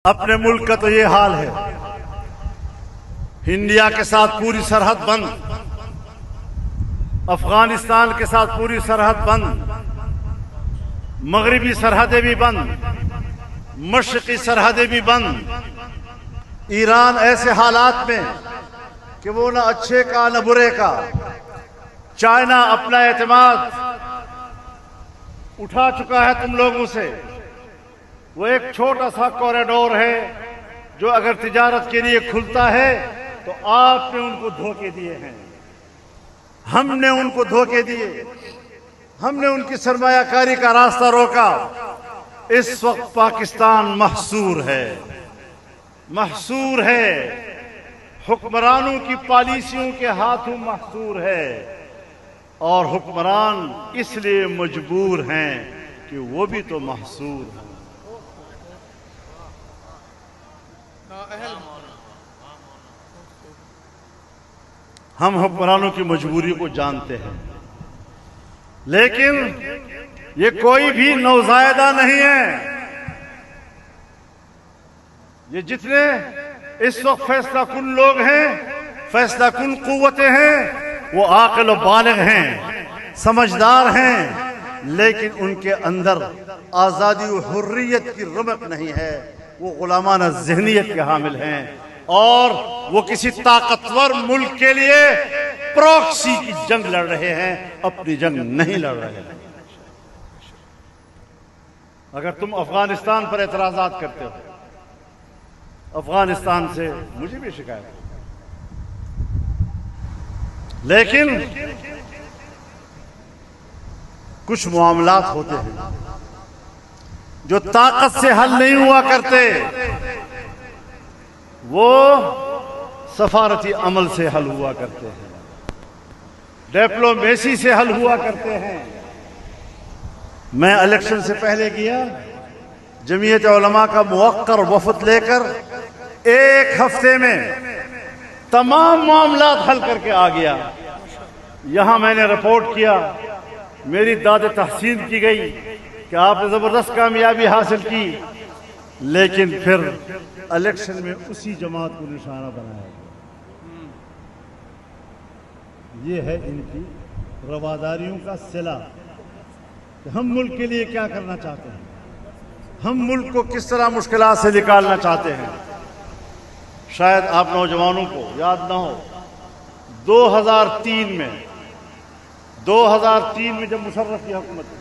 اپنے ملک کا تو یہ حال ہے، انڈیا کے ساتھ پوری سرحد بند، افغانستان کے ساتھ پوری سرحد بند، مغربی سرحدیں بھی بند، مشرقی سرحدیں بھی بند۔ ایران ایسے حالات میں کہ وہ نہ اچھے کا نہ برے کا۔ چائنا اپنا اعتماد اٹھا چکا ہے تم لوگوں سے۔ وہ ایک چھوٹا سا کوریڈور ہے جو اگر تجارت کے لیے کھلتا ہے تو آپ نے ان کو دھوکے دیے ہیں، ہم نے ان کو دھوکے دیے، ہم نے ان کی سرمایہ کاری کا راستہ روکا۔ اس وقت پاکستان محصور ہے، محصور ہے، حکمرانوں کی پالیسیوں کے ہاتھوں محصور ہے، اور حکمران اس لیے مجبور ہیں کہ وہ بھی تو محصور ہیں۔ ہم حکمرانوں کی مجبوری کو جانتے ہیں، لیکن یہ کوئی بھی نوزائیدہ نہیں ہے۔ یہ جتنے اس وقت فیصلہ کن لوگ ہیں، فیصلہ کن قوتیں ہیں، وہ عاقل و بالغ ہیں، سمجھدار ہیں، لیکن ان کے اندر آزادی و حریت کی رمق نہیں ہے۔ وہ غلامانہ ذہنیت کے حامل ہیں، اور وہ کسی طاقتور ملک کے لیے پروکسی کی جنگ لڑ رہے ہیں، اپنی جنگ نہیں لڑ رہے ہیں۔ اگر تم افغانستان پر اعتراضات کرتے ہو، افغانستان سے مجھے بھی شکایت ہے، لیکن کچھ معاملات ہوتے ہیں جو طاقت سے حل نہیں ہوا کرتے، وہ سفارتی عمل سے حل ہوا کرتے ہیں، ڈپلومیسی سے حل ہوا کرتے ہیں۔ میں الیکشن سے پہلے گیا، جمعیت علماء کا موقر وفد لے کر ایک ہفتے میں تمام معاملات حل کر کے آ گیا۔ یہاں میں نے رپورٹ کیا، میری داد تحسین کی گئی کہ آپ نے زبردست کامیابی حاصل کی، لیکن پھر الیکشن میں اسی جماعت کو نشانہ بنایا گیا۔ یہ ہے ان کی رواداریوں کا صلہ کہ ہم ملک کے لیے کیا کرنا چاہتے ہیں، ہم ملک کو کس طرح مشکلات سے نکالنا چاہتے ہیں۔ شاید آپ نوجوانوں کو یاد نہ ہو، 2003 میں جب مشرف کی حکومت تھی،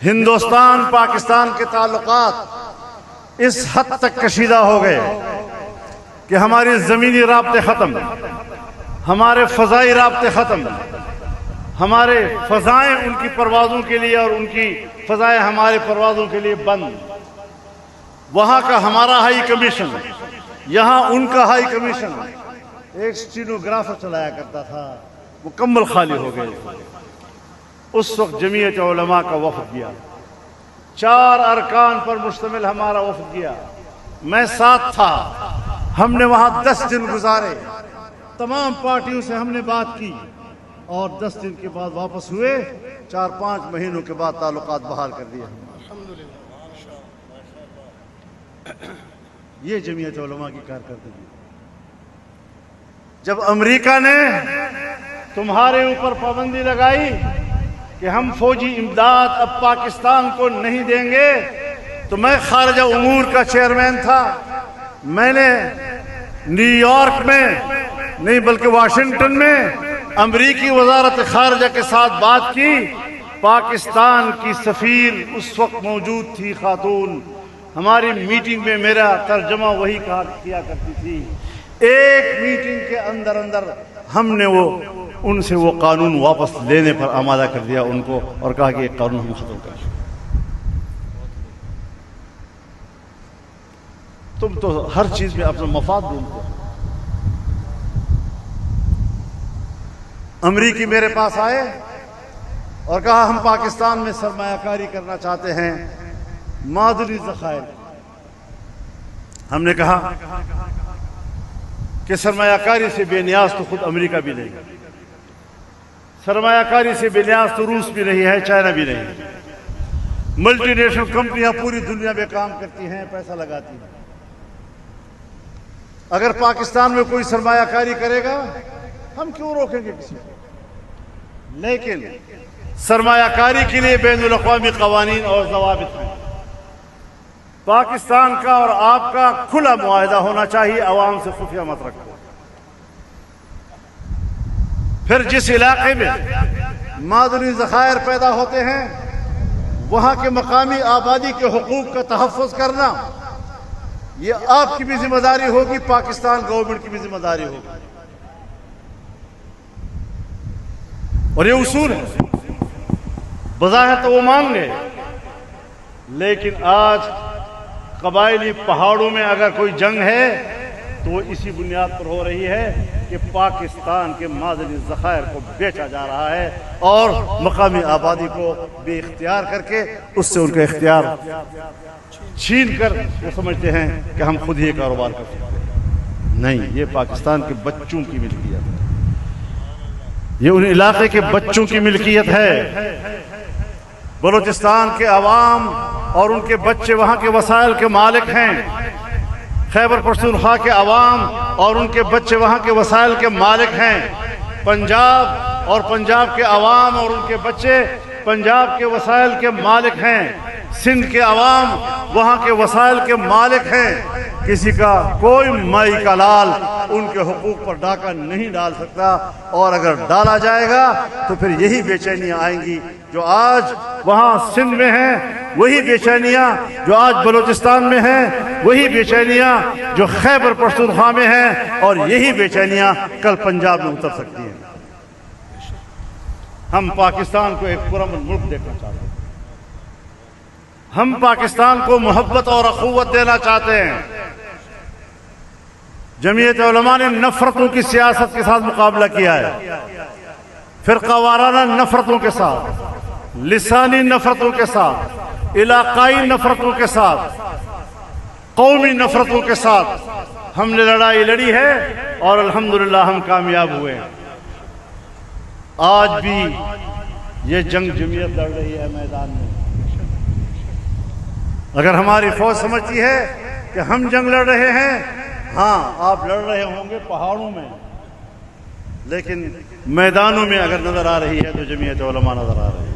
ہندوستان پاکستان کے تعلقات اس حد تک کشیدہ ہو گئے کہ ہماری زمینی رابطے ختم، ہمارے فضائی رابطے ختم، ہمارے فضائیں ان کی پروازوں کے لیے اور ان کی فضائیں ہمارے پروازوں کے لیے بند۔ وہاں کا ہمارا ہائی کمیشن، یہاں ان کا ہائی کمیشن، ایک سٹینوگرافر چلایا کرتا تھا، مکمل خالی ہو گئے۔ اس وقت جمعیت علماء کا وفد گیا، 4 ارکان پر مشتمل ہمارا وفد گیا، میں ساتھ تھا۔ ہم نے وہاں 10 دن گزارے، تمام پارٹیوں سے ہم نے بات کی، اور 10 دن کے بعد واپس ہوئے۔ 4-5 مہینوں کے بعد تعلقات بحال کر دیا۔ یہ جمعیت علماء کی کارکردگی۔ جب امریکہ نے تمہارے اوپر پابندی لگائی کہ ہم فوجی امداد اب پاکستان کو نہیں دیں گے، تو میں خارجہ امور کا چیئرمین تھا، میں نے نیو یارک میں نہیں بلکہ واشنگٹن میں امریکی وزارت خارجہ کے ساتھ بات کی۔ پاکستان کی سفیر اس وقت موجود تھی، خاتون، ہماری میٹنگ میں میرا ترجمہ وہی کیا کرتی تھی۔ ایک میٹنگ کے اندر ہم نے ان سے وہ قانون واپس لینے پر آمادہ کر دیا ان کو، اور کہا کہ یہ قانون ہم ختم کر دیں۔ تم تو ہر چیز میں اپنا مفاد ڈھونڈتے ہو۔ امریکی میرے پاس آئے اور کہا ہم پاکستان میں سرمایہ کاری کرنا چاہتے ہیں، معدنی ذخائر۔ ہم نے کہا کہ سرمایہ کاری سے بے نیاز تو خود امریکہ بھی نہیں، سرمایہ کاری سے بے نیاز تو روس بھی نہیں ہے، چائنا بھی نہیں ہے۔ ملٹی نیشنل کمپنیاں پوری دنیا میں کام کرتی ہیں، پیسہ لگاتی ہیں۔ اگر پاکستان میں کوئی سرمایہ کاری کرے گا ہم کیوں روکیں گے کسی کو؟ لیکن سرمایہ کاری کے لیے بین الاقوامی قوانین اور ضوابط ہیں۔ پاکستان کا اور آپ کا کھلا معاہدہ ہونا چاہیے، عوام سے خفیہ مت رکھو۔ پھر جس علاقے میں معدنی ذخائر پیدا ہوتے ہیں وہاں کے مقامی آبادی کے حقوق کا تحفظ کرنا یہ آپ کی بھی ذمہ داری ہوگی، پاکستان گورنمنٹ کی بھی ذمہ داری ہوگی، اور یہ اصول ہے۔ بظاہر تو وہ مان گئے، لیکن آج قبائلی پہاڑوں میں اگر کوئی جنگ ہے تو وہ اسی بنیاد پر ہو رہی ہے کہ پاکستان کے معدنی ذخائر کو بیچا جا رہا ہے اور مقامی آبادی کو بے اختیار کر کے اس سے ان کا اختیار چھین کر وہ سمجھتے ہیں کہ ہم خود ہی کاروبار کر سکتے ہیں۔ نہیں، یہ پاکستان کے بچوں کی ملکیت ہے، یہ ان علاقے کے بچوں کی ملکیت ہے۔ بلوچستان کے عوام اور ان کے بچے وہاں کے وسائل کے مالک ہیں، خیبر پختونخوا کے عوام اور ان کے بچے وہاں کے وسائل کے مالک ہیں، پنجاب اور پنجاب کے عوام اور ان کے بچے پنجاب کے وسائل کے مالک ہیں، سندھ کے عوام وہاں کے وسائل کے مالک ہیں۔ کسی کا کوئی مائی کا لال ان کے حقوق پر ڈاکہ نہیں ڈال سکتا، اور اگر ڈالا جائے گا تو پھر یہی بے چینیاں آئیں گی جو آج وہاں سندھ میں ہیں، وہی بے چینیاں جو آج بلوچستان میں ہیں، وہی بے چینیاں جو خیبر پختونخوا میں ہیں، اور یہی بے چینیاں کل پنجاب میں اتر سکتی ہیں۔ ہم پاکستان کو ایک پرامن ملک دیکھنا چاہتے ہیں، ہم پاکستان کو محبت اور اخوت دینا چاہتے ہیں۔ جمعیت علماء نے نفرتوں کی سیاست کے ساتھ مقابلہ کیا ہے، فرقہ وارانہ نفرتوں کے ساتھ، لسانی نفرتوں کے ساتھ، علاقائی نفرتوں کے ساتھ، قومی نفرتوں کے ساتھ ہم نے لڑائی لڑی ہے اور الحمدللہ ہم کامیاب ہوئے ہیں۔ آج بھی یہ جنگ جمعیت لڑ رہی ہے میدان میں۔ اگر ہماری فوج سمجھتی ہے کہ ہم جنگ لڑ رہے ہیں، ہاں آپ لڑ رہے ہوں گے پہاڑوں میں، لیکن میدانوں میں اگر نظر آ رہی ہے تو جمعیت علماء نظر آ رہی ہے۔